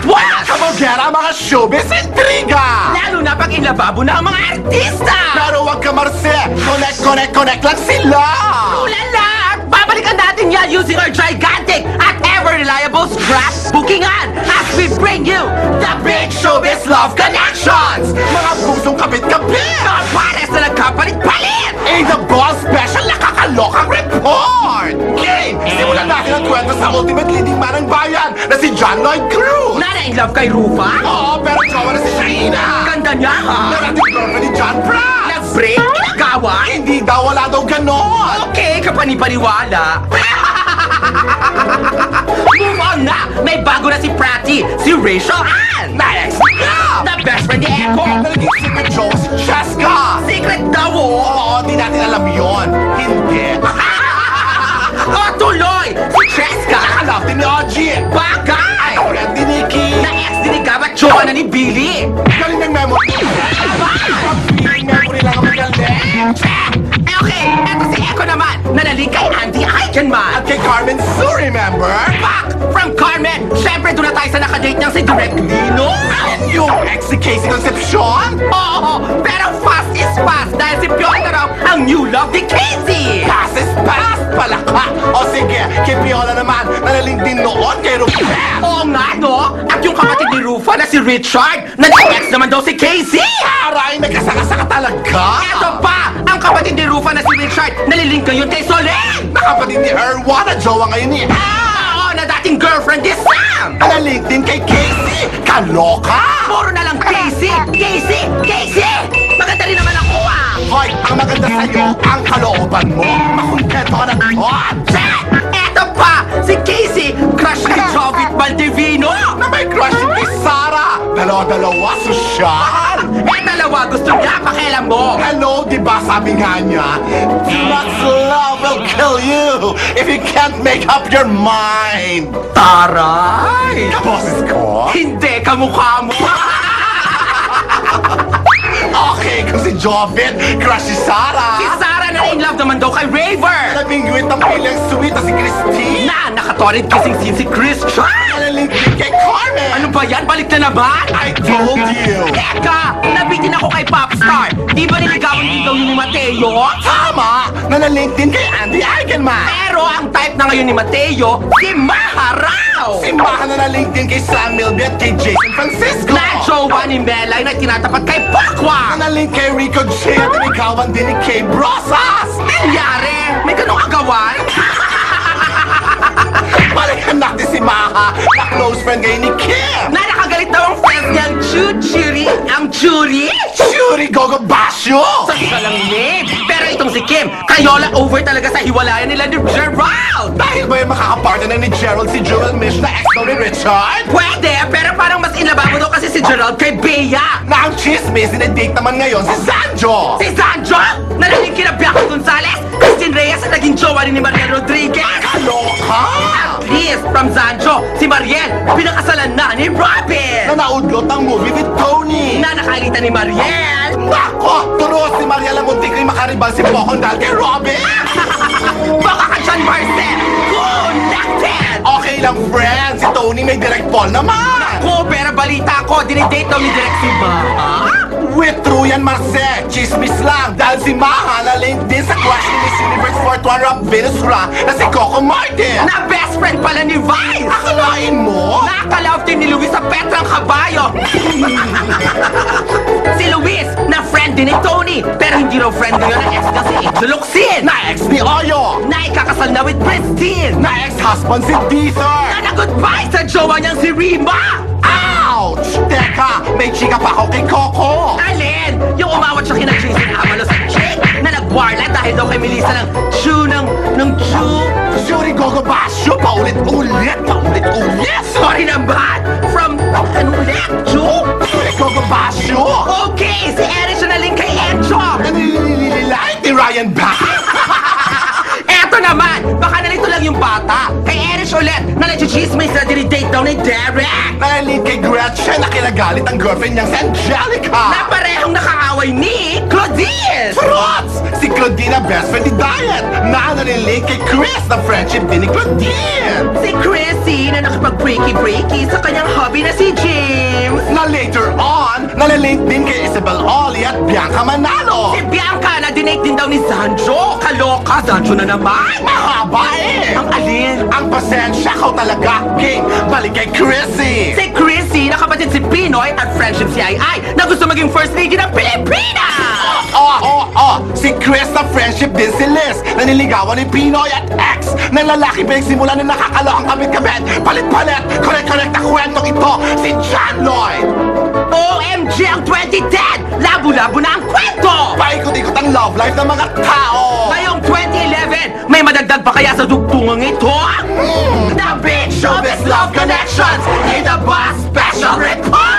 What? Kamogera mga showbiz intriga! Lalo na pag inlababo na ang mga artista! Pero wag ka marse! Connect lang sila! Ulala! Babalikan natin yan using our gigantic at ever-reliable scrap bookingan as we bring you the Big Showbiz Love Connections! Mga pusong kabit-kabit! Mga pares na nagkapalit-palit! In the Ball Special na kakalokang report! Game! Simulan natin ang kwento sa ultimate leading man ng bayan na si John Lloyd Cruz! Na in love kay Rufa? Oo, pero jowa na si Shaina! Ganda niya ha? Narating girlfriend ni John Pratt! Nag-break? Nagawa? Hindi daw, wala daw ganon! Okay, kapanipaniwala. Move on na! May bago na si Pratty, si Rachel Ann! Next! Yeah! The best friend ni Echo! Naging secret jowa si Cheska! Secret daw oh! Oo, di natin alam yon. Hindi. O tuloy! Si Cheska! Nakalap din ni Ogie! Bagay! Friend ni Nikki! Na-ex din ni Gab at jowa na ni Billy! Galing ng memory! Feeling memory lang ang magaling! Okay, eto si Echo naman, nanalig kay Andy Eichenman! At kay Carmen Sue, remember? Back from Carmen! Siyempre doon na tayo sa nakadate niyang si Direk Lino! Yung ex si Casey Concepcion? Oo, pero fast is fast dahil si Piolo na raw ang new love ni Casey! Pass is fast pala ka! O sige, kay Piola naman, nanaling din noon kay Rupert! Oo nga, no? At yung kapatid ni Rufa na si Richard, nag-ex naman daw si Casey! Aray, nagkasakasa ka talaga! Eto pa! Ang kapatid ni Rufa na si Richard, nalilink ngayon kay Solen! Nakapatid ni Erwan na jowa ngayon ni Oo, na dating girlfriend ni Sam! Nanaling din kay Casey! Kaloka! Puro na lang Casey! Casey! Casey! Maganda rin naman ako ah! Hoy, ang maganda sa'yo, ang kalooban mo! Makumpleto ka na doon! Check! Eto pa! Si Casey, crush ni Jovit Valdivino! Na may crush din kay Sarah! Dalawa-dalawa, sosyal! Dalawa, gusto niya, pakialam mo! Hello, di ba sabi nga niya, too much love will kill you if you can't make up your mind! Taray! Kaboses ko? Hindi, kamukha mo! Okay, kung si Jovit, crush si Si Sarah! Sarah na in love naman daw kay Raver! Nabingwit ang pilang sweet na si Christine! Na nakatorid kissing scene si Christian! Nalilingkit kay Carmen! Ano ba yan? Balik na naman? I told you! Teka! Nabitin ako kay Popstar! Di ba niligawan din daw yun ni Mateo? Tama! Nanalink din kay Andy Eichenman! Pero ang type na ngayon ni Mateo, si Maharaw! Si Maha nanalink din kay Sam Milby at kay Jason Francisco! Na jowa ni Melay na tinatapat kay Pakwa! Nanalink kay Rico J at niligawan din ni Kay Brosas! Nangyari? May ganong agawan? Balikan natin si Maha na close friend ngayon ni Kim! Na nakagalit daw ang friends niyang Chuchuri, ang Churi? Shuri Gogo Basyo! Sa lang name! Pero itong si Kim, kayola over talaga sa hiwalayan nila ni Gerald! Dahil ba yung makakapartner ni Gerald si Jewel Mish na ex daw ni Richard? Pwede, pero parang mas inababo daw kasi si Gerald kay Bea! Na ang chismis, dinedate naman ngayon si Sanjo! Si Sanjo! Nalaling kina Bianca Gonzalez, Christine Reyes na naging jowa rin ni Mariel Rodriguez! Kaloka! At least, from Sanjo, si Mariel, pinakasalan na ni Robin! Na naudlot ang movie with Tony! Na nakalitan ni Mariel! Nako! Turo si Mariela Muntik rin makaribal si Bocon dahil kay Robin! Baka ka dyan, Marcel! Connected! Okay lang, friend. Si Tony may direct ball naman. Ko, pero balita ko, dinidate daw ni Direk si Maha. With true yan, Marcel. Chismis lang. Dahil si Maha na-link din sa crush ni Miss Universe 421 Rob Venus Ra na si Coco Martin. Na best friend pala ni Vice! Akalain mo? Nakaka-love din ni Luis sa Petrang Kabayo! Si Luis, na friend din ni Tony, pero hindi raw friend ngayon ang ex niya si Angel Locsin! Na ex ni Oyo. Na ikakasal na with Pristine! Na ex-husband si Deezer. Na nag-goodbye sa jowa niyang si Rima! Ouch! Teka, may chika pa ako kay Coco. Alin? Yung umawat siya kina Jason Amalo sa chick na nag-warla dahil daw kay Melissa ng Chu ng Chu... Shuri Gogo Basyo, paulit-ulit. Sorry naman! From... Ano ulit? Chu? Shuri Gogo Basyo. Okay! Si Eric siya naling kay Encho! Nanililililay ni Ryan Back. Eto naman! Baka nalito lang yung bata! Kay Eric ulit na nag-chismis na dinidate daw daw ni Derek Nalilink kay Gretchen na kinagalit ang girlfriend niyang si Angelica. na parehong nakaaway ni Claudine. Fruits! Si Claudine na best friend ni Diet na nalilink kay Chris na friendship din ni Claudine. Si Chrissy na nakipag-breaky-breaky sa kanyang hobby na si James. Na later on, nalilink din kay Isabel Oli at Bianca Manalo. Si Bianca na dinate din daw ni Sanjo. Kaloka, Sanjo na naman. Mahaba eh! Ang alin? Ang pasensya ko talaga, King. Balik kay Chrissy. Si Chrissy na kapatid si Pinoy at friendship si Ai na gusto maging first lady ng Pilipinas. Si Chris na friendship din si Liz. Naniligawan ni Pinoy at ex ng lalaki pinagsimulan na nakakaloang kabit-kabit. Palit-palit, correct na kwentong ito, si John Lloyd. OMG ang 2010! Labo-labo na ang kwento! Paikot-ikot ang love life ng mga tao. Ngayong 2011, may madagdag pa kaya sa dugtungang ito? The Big Showbiz Love Connections in the Boss Special Report!